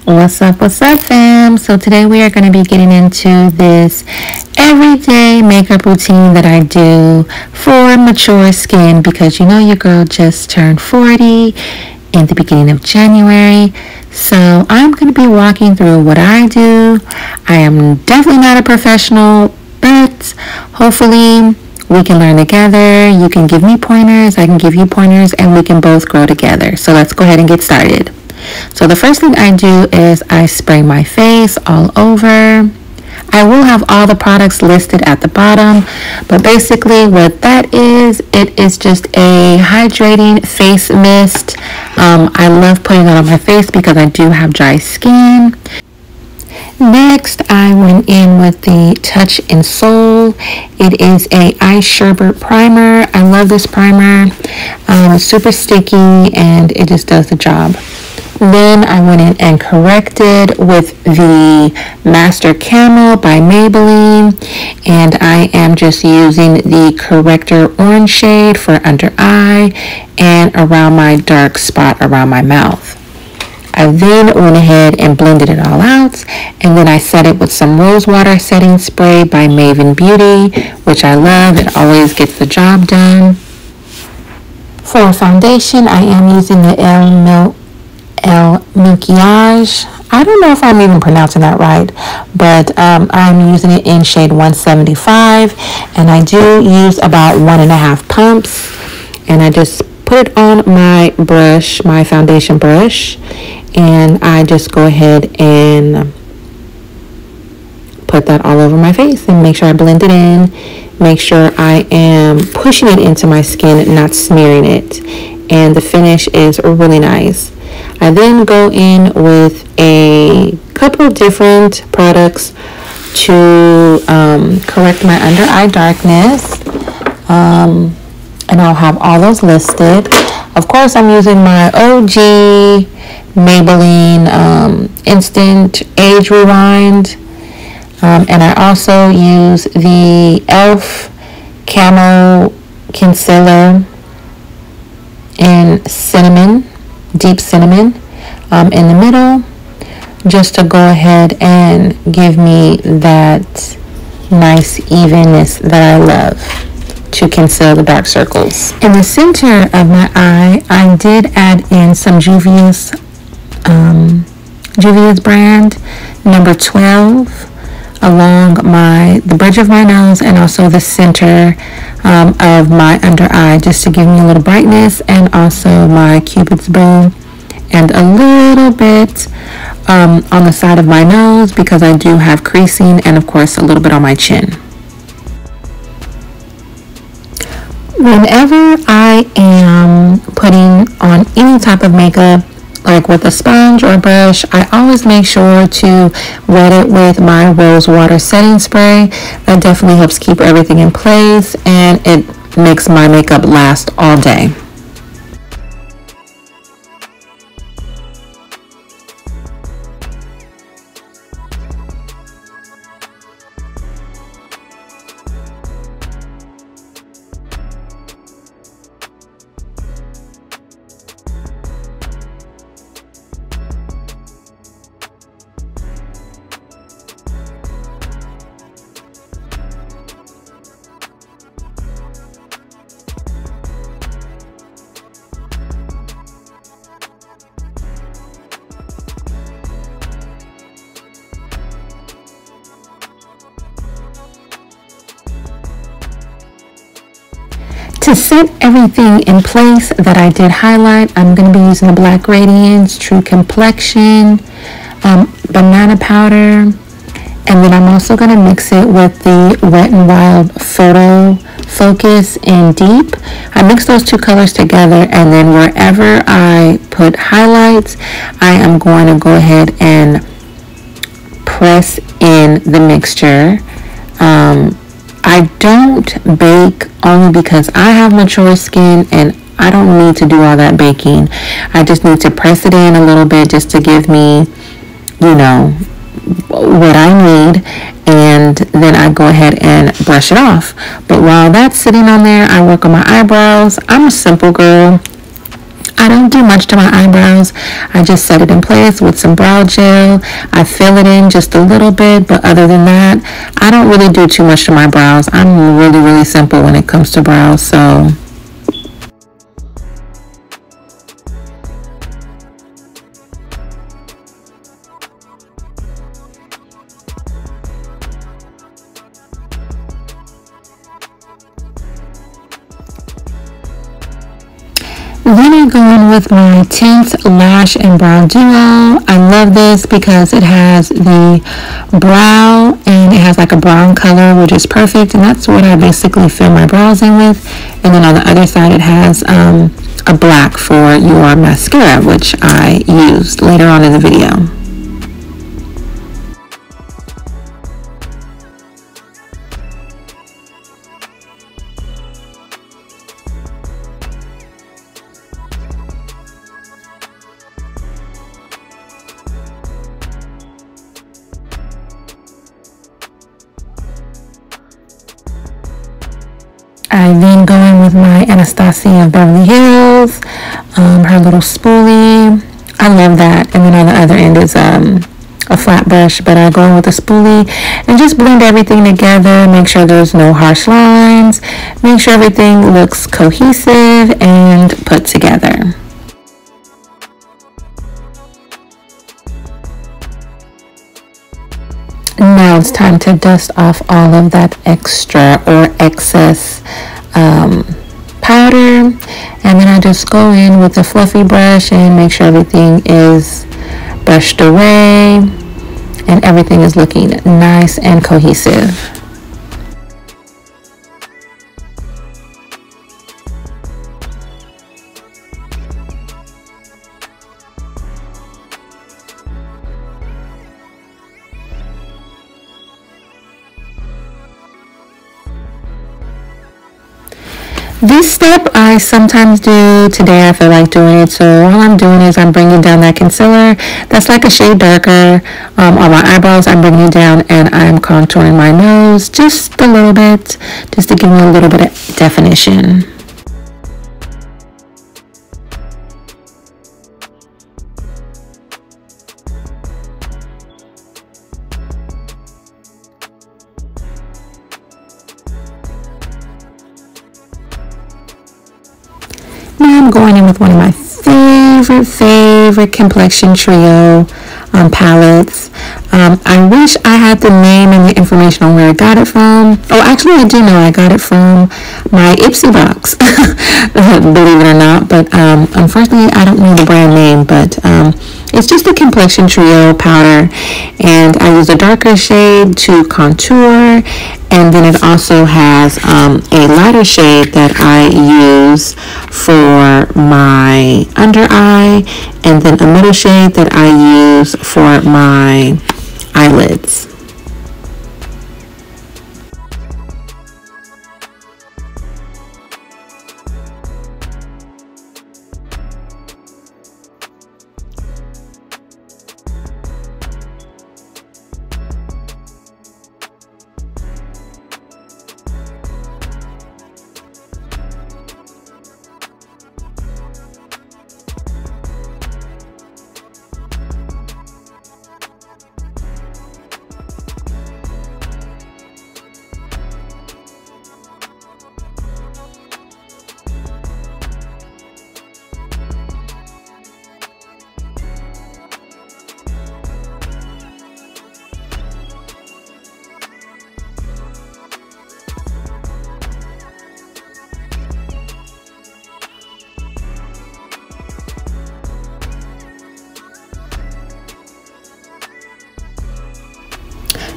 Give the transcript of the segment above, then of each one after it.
What's up fam? So today we are going to be getting into this everyday makeup routine that I do for mature skin, because you know your girl just turned 40 in the beginning of January. So I'm going to be walking through what I do. I am definitely not a professional, but hopefully we can learn together. You can give me pointers, I can give you pointers, and we can both grow together. So let's go ahead and get started. So the first thing I do is I spray my face all over. I will have all the products listed at the bottom, but basically what that is, it is just a hydrating face mist. I love putting that on my face because I do have dry skin. Next, I went in with the Touch in Sol. It is a eye sherbet primer. I love this primer. It's super sticky and it just does the job. Then I went in and corrected with the Master Camo by Maybelline, and I am just using the corrector orange shade for under eye and around my dark spot around my mouth. I then went ahead and blended it all out, and then I set it with some rose water setting spray by Maven Beauty, which I love. It always gets the job done. For foundation, I am using the Makiage. I don't know if I'm even pronouncing that right, but I'm using it in shade 175, and I do use about 1.5 pumps, and I just put it on my brush, my foundation brush, and I just go ahead and put that all over my face and make sure I blend it in, make sure I am pushing it into my skin, not smearing it, and the finish is really nice. I then go in with a couple of different products to correct my under eye darkness, and I'll have all those listed. Of course, I'm using my OG Maybelline Instant Age Rewind, and I also use the e.l.f. Camo Concealer in cinnamon, deep cinnamon, in the middle, just to go ahead and give me that nice evenness that I love to conceal the dark circles. In the center of my eye, I did add in some Juvias brand number 12 along the bridge of my nose and also the center of my under eye, just to give me a little brightness, and also my Cupid's bow, and a little bit on the side of my nose because I do have creasing, and of course a little bit on my chin. Whenever I am putting on any type of makeup, like with a sponge or brush, I always make sure to wet it with my rose water setting spray. That definitely helps keep everything in place, and it makes my makeup last all day. To set everything in place that I did highlight, I'm going to be using the Black Radiance True Complexion banana powder, and then I'm also going to mix it with the Wet n Wild photofocus in Deep. I mix those two colors together, and then wherever I put highlights, I am going to go ahead and press in the mixture. I don't bake only because I have mature skin and I don't need to do all that baking. I just need to press it in a little bit just to give me, you know, what I need, and then I go ahead and brush it off. But while that's sitting on there, I work on my eyebrows. I'm a simple girl. I don't do much to my eyebrows. I just set it in place with some brow gel. I fill it in just a little bit, but other than that, I don't really do too much to my brows. I'm really, really simple when it comes to brows, so. Then I go in with my Tynt Lash and Brow Duo. I love this because it has the brow and it has like a brown color, which is perfect. And that's what I basically fill my brows in with. And then on the other side, it has a black for your mascara, which I used later on in the video. I then go in with my Anastasia of Beverly Hills, her little spoolie. I love that. And then on the other end is a flat brush, but I go in with a spoolie and just blend everything together, make sure there's no harsh lines, make sure everything looks cohesive and put together. Now it's time to dust off all of that extra or excess powder, and then I just go in with a fluffy brush and make sure everything is brushed away and everything is looking nice and cohesive. This step I sometimes do. Today I feel like doing it, so all I'm doing is I'm bringing down that concealer that's like a shade darker on my eyebrows. I'm bringing it down and I'm contouring my nose just a little bit, just to give me a little bit of definition. Now I'm going in with one of my favorite Complexion Trio palettes. I wish I had the name and the information on where I got it from. Oh, actually I do know I got it from my Ipsy box, believe it or not. But unfortunately I don't know the brand name, but it's just a Complexion Trio powder, and I use a darker shade to contour, and then it also has a lighter shade that I use for my under eye, and then a middle shade that I use for my eyelids.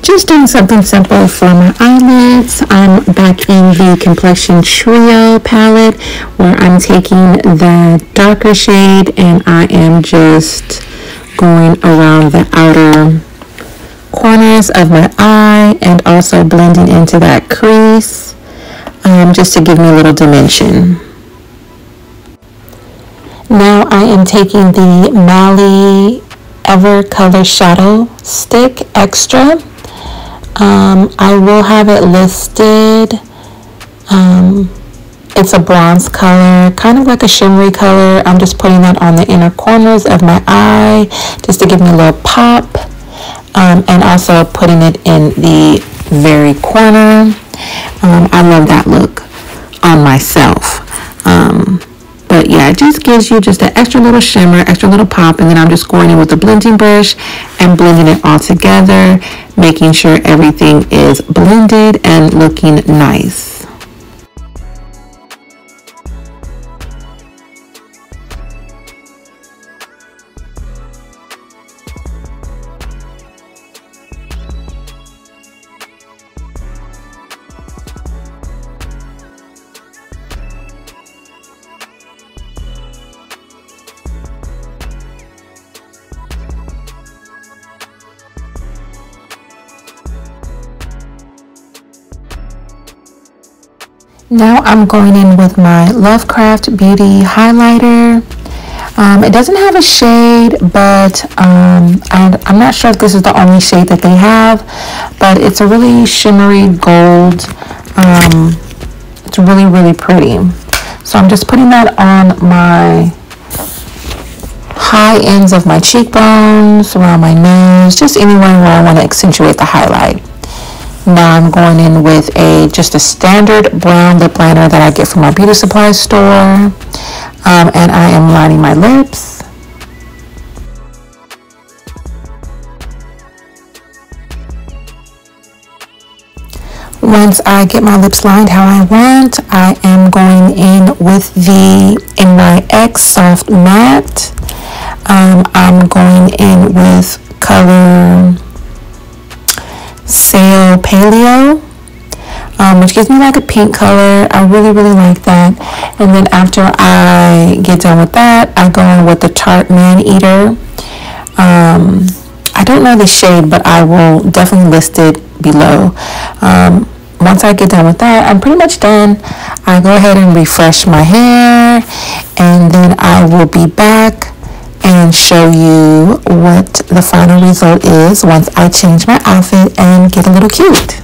Just doing something simple for my eyelids. I'm back in the Complexion Trio palette, where I'm taking the darker shade and I am just going around the outer corners of my eye and also blending into that crease, just to give me a little dimension. Now I am taking the Mally Evercolor Shadow Stick Extra. I will have it listed It's a bronze color, kind of like a shimmery color. I'm just putting that on the inner corners of my eye just to give me a little pop, and also putting it in the very corner. I love that look on myself. But yeah, it just gives you just an extra little shimmer, extra little pop, and then I'm just going in with a blending brush and blending it all together, making sure everything is blended and looking nice. Now I'm going in with my Lovecraft Beauty highlighter. It doesn't have a shade, but I'm not sure if this is the only shade that they have, but it's a really shimmery gold. It's really, really pretty. So I'm just putting that on my high ends of my cheekbones, around my nose, just anywhere where I want to accentuate the highlight. Now I'm going in with just a standard brown lip liner that I get from my beauty supply store, and I am lining my lips. Once I get my lips lined how I want, I am going in with the NYX Soft Matte. I'm going in with color Sail Paleo, which gives me like a pink color. I really, really like that. And then after I get done with that, I go in with the Tarte Maneater. I don't know the shade, but I will definitely list it below. Once I get done with that, I'm pretty much done. I go ahead and refresh my hair, and then I will be back and show you what the final result is once I change my outfit and get a little cute.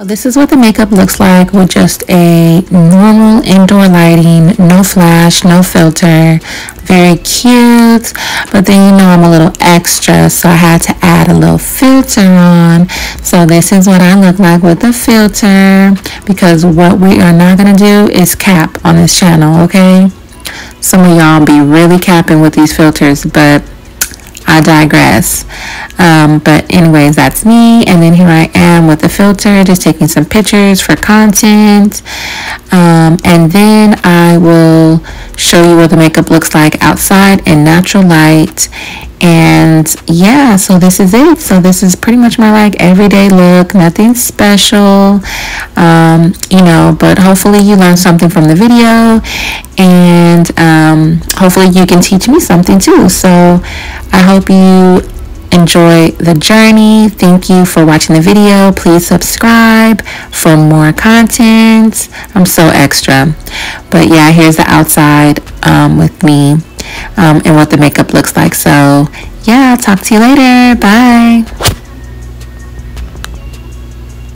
This is what the makeup looks like with just a normal indoor lighting, no flash, no filter. Very cute, but then you know I'm a little extra, so I had to add a little filter on. So this is what I look like with the filter, because what we are not going to do is cap on this channel, okay? Some of y'all be really capping with these filters, but I digress. But anyways, that's me, and then here I am with the filter, just taking some pictures for content, and then I will show you what the makeup looks like outside in natural light. And yeah, so this is it. So this is pretty much my like everyday look, nothing special, you know, but hopefully you learned something from the video, and hopefully you can teach me something too. So I hope you enjoy the journey. Thank you for watching the video. Please subscribe for more content. I'm so extra, but yeah, here's the outside with me and what the makeup looks like. So yeah, I'll talk to you later. Bye.